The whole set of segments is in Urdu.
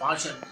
5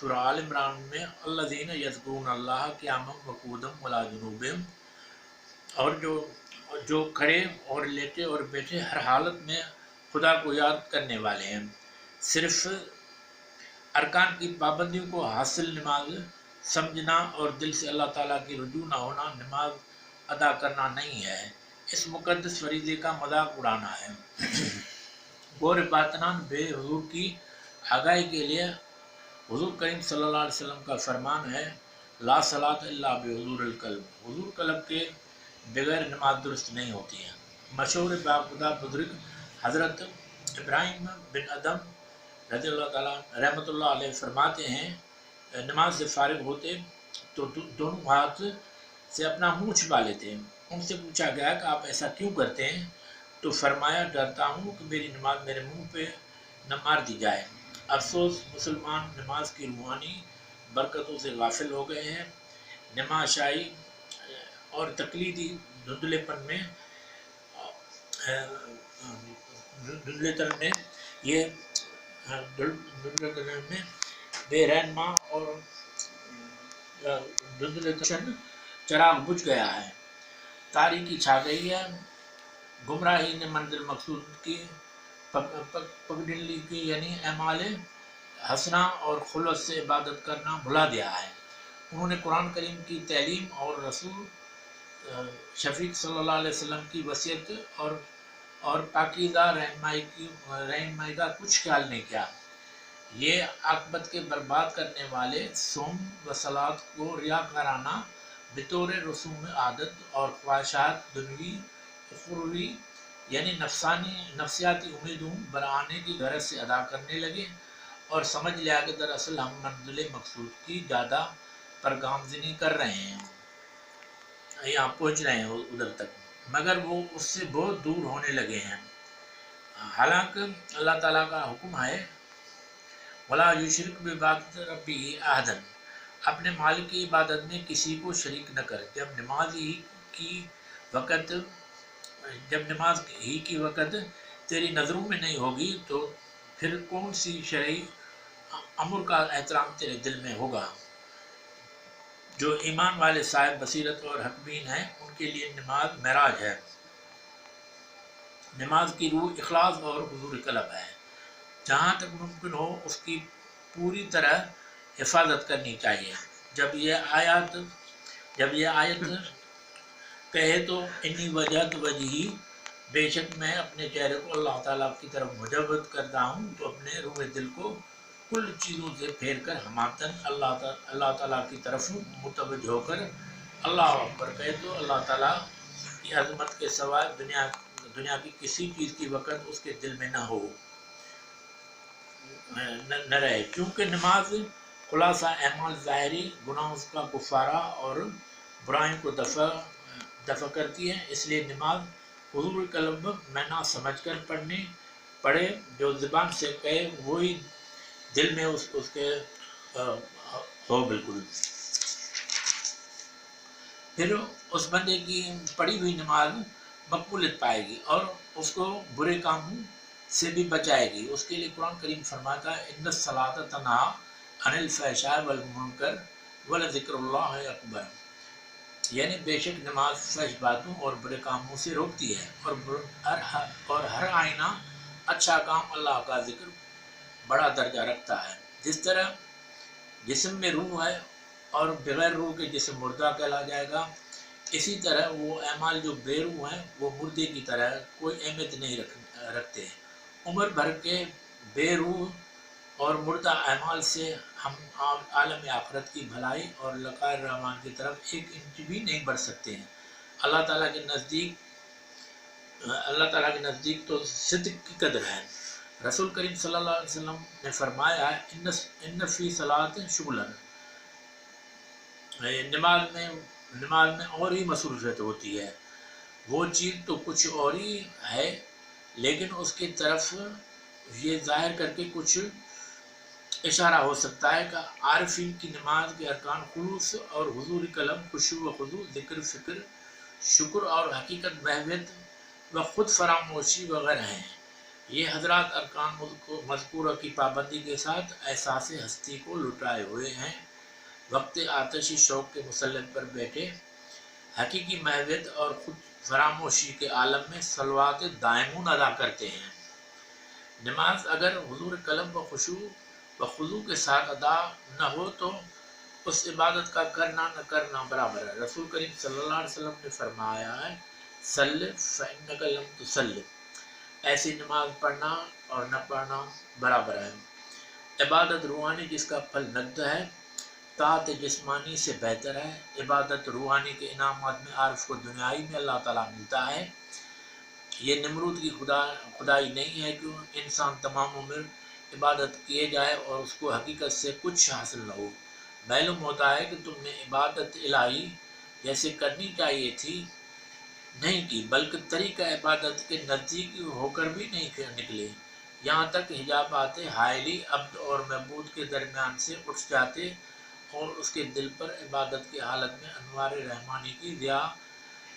سورہ آل عمران میں الذین یذکرون اللہ قیاما وقعودا وعلی جنوبہم، اور جو کھڑے اور لیٹے اور بیٹھے ہر حالت میں خدا کو یاد کرنے والے ہیں۔ صرف ارکان کی پابندیوں کو حاصل نماز سمجھنا اور دل سے اللہ تعالیٰ کی رجوع نہ ہونا نماز ادا کرنا نہیں ہے، اس مقدس فریضے کا مذاق اڑانا ہے۔ غور باطنان بے حضور کی آگاہی کے لیے حضور کریم صلی اللہ علیہ وسلم کا فرمان ہے، لا صلاۃ الا بحضور القلب، حضور قلب کے بغیر نماز درست نہیں ہوتی ہے۔ مشہور باخدا بزرگ حضرت ابراہیم بن ادم رضی اللہ تعالیٰ رحمۃ اللہ علیہ فرماتے ہیں، نماز سے فارغ ہوتے تو دونوں ہاتھ سے اپنا منہ چھپا لیتے ہیں۔ ان سے پوچھا گیا کہ آپ ایسا کیوں کرتے ہیں؟ تو فرمایا، ڈرتا ہوں کہ میری نماز میرے منہ پہ نہ مار دی جائے۔ افسوس، مسلمان نماز کی روحانی برکتوں سے غافل ہو گئے ہیں۔ نماز شاہی اور تقلیدی دھندلے پن میں بے رہنما اور چراغ بجھ گیا ہے، تاریکی چھا گئی ہے، گمراہی نے منزل مقصود کی پگڈن لی کی، یعنی اعمال حسنہ اور خلوص سے عبادت کرنا بھلا دیا ہے۔ انہوں نے قرآن کریم کی تعلیم اور رسول شفیق صلی اللہ علیہ وسلم کی وصیت اور پاکیزہ رہنمائی کا کچھ خیال نہیں کیا۔ یہ عاقبت کے برباد کرنے والے صوم و صلات کو ریاکارانہ بطور رسوم عادت اور خواہشات دنیوی اخروی یعنی نفسیاتی امیدوں بڑھانے کی غرض سے ادا کرنے لگے، اور سمجھ لیا کہ دراصل ہم منزل مقصود کی زیادہ پر گامزنی کر رہے ہیں، یہاں پہنچ رہے ہیں ادھر تک، مگر وہ اس سے بہت دور ہونے لگے ہیں۔ حالانکہ اللہ تعالیٰ کا حکم ہے، وَلَا يُشْرِكْ بِعِبَادَتِ رَبِّهِ أَحَدًا، اپنے مالک کی عبادت میں کسی کو شریک نہ کرے۔ جب نماز ہی کی وقت تیری نظروں میں نہیں ہوگی تو پھر کون سی شرعی امر کا احترام تیرے دل میں ہوگا؟ جو ایمان والے صاحب بصیرت اور حق بین ہیں، ان کے لیے نماز معراج ہے۔ نماز کی روح اخلاص اور حضور قلب ہے، جہاں تک ممکن ہو اس کی پوری طرح حفاظت کرنی چاہیے۔ جب یہ آیت کہے تو انی وجہت وجہی، بے شک میں اپنے چہرے کو اللہ تعالیٰ کی طرف مجوت کرتا ہوں، تو اپنے روح دل کو کل چیزوں سے پھیر کر ہماتن اللہ تعالیٰ کی طرف متوجہ ہو کر اللہ اکبر کہے تو اللہ تعالیٰ کی عظمت کے سوائے دنیا کی کسی چیز کی وقت اس کے دل میں نہ رہے، کیونکہ نماز خلاصہ اعمال ظاہری گناہوں کا کفارہ اور برائیوں کو دفع کرتی ہے۔ اس لیے نماز حضور قلب میں نہ سمجھ کر پڑھے، جو زبان سے کہے وہی دل میں اس کے ہو بالکل، پھر اس بندے کی پڑھی ہوئی نماز مقبولیت پائے گی اور اس کو برے کاموں سے بھی بچائے گی۔ اس کے لیے قرآن کریم فرماتا ہے، ان الصلاۃ تنہی عن الفحشاء والمنکر ولذکر اللہ اکبر، یعنی بے شک نماز فحش باتوں اور برے کاموں سے روکتی ہے، اور ہر آئینہ اچھا کام اللہ کا ذکر بڑا درجہ رکھتا ہے۔ جس طرح جسم میں روح ہے اور بغیر روح کے جسم مردہ کہلا جائے گا، اسی طرح وہ اعمال جو بے روح ہیں وہ مردے کی طرح کوئی اہمیت نہیں رکھتے۔ عمر بھر کے بے روح اور مردہ اعمال سے ہم عالم آخرت کی بھلائی اور لقاء الرحمن کی طرف ایک انچ بھی نہیں بڑھ سکتے ہیں۔ اللہ تعالیٰ کے نزدیک تو صدق کی قدر ہے۔ رسول کریم صلی اللہ علیہ وسلم نے فرمایا ہے، ان فی صلاۃ شغلا، نماز میں اور ہی مصروفیت ہوتی ہے، وہ چیز تو کچھ اور ہی ہے، لیکن اس کی طرف یہ ظاہر کر کے کچھ اشارہ ہو سکتا ہے کہ عارفین کی نماز کے ارکان خلوص اور حضور قلب، خشوع و خضوع، ذکر، فکر، شکر اور حقیقت محویت و خود فراموشی وغیرہ ہیں۔ یہ حضرات ارکان مذکورہ کی پابندی کے ساتھ احساس ہستی کو لٹائے ہوئے ہیں، وقت آتشی شوق کے مسلم پر بیٹھے حقیقی محویت اور خود فراموشی کے عالم میں صلوات دائمون ادا کرتے ہیں۔ نماز اگر حضور قلب و خشوع و خضوع کے ساتھ ادا نہ ہو تو اس عبادت کا کرنا نہ کرنا برابر ہے۔ رسول کریم صلی اللہ علیہ وسلم نے فرمایا ہے صلی فإنک لم تصلی، ایسی نماز پڑھنا اور نہ پڑھنا برابر ہے۔ عبادت روحانی جس کا پھل نقد ہے، طاعت جسمانی سے بہتر ہے۔ عبادت روحانی کے انعامات میں عارف کو دنیائی میں اللہ تعالیٰ ملتا ہے۔ یہ نمرود کی خدائی نہیں ہے کہ انسان تمام عمر عبادت کیے جائے اور اس کو حقیقت سے کچھ حاصل نہ ہو۔ معلوم ہوتا ہے کہ تم نے عبادت الہی جیسے کرنی چاہیے تھی نہیں کی، بلکہ طریقہ عبادت کے نزدیک ہو کر بھی نہیں نکلے، یہاں تک حجابات حائلی عبد اور معبود کے درمیان سے اٹھ جاتے اور اس کے دل پر عبادت کی حالت میں انوار رحمانی کی ضیاء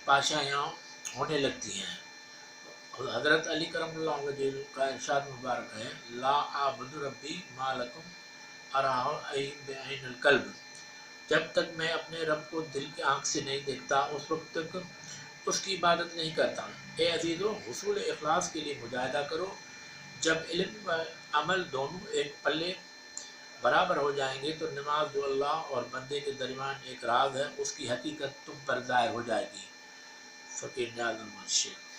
پاشیاں ہونے لگتی ہیں۔ حضرت علی کرم اللہ وجہ کا ارشاد مبارک ہے لا اعبد ربی ما لکم اراہ بعین القلب، جب تک میں اپنے رب کو دل کی آنکھ سے نہیں دیکھتا اس وقت تک اس کی عبادت نہیں کرتا۔ اے عزیزو، حصول اخلاص کے لیے مجاہدہ کرو۔ جب علم و عمل دونوں ایک پلے برابر ہو جائیں گے تو نماز جو اللہ اور بندے کے درمیان ایک راز ہے اس کی حقیقت تم پر ظاہر ہو جائے گی۔ فقیر نیاز احمد شیخ۔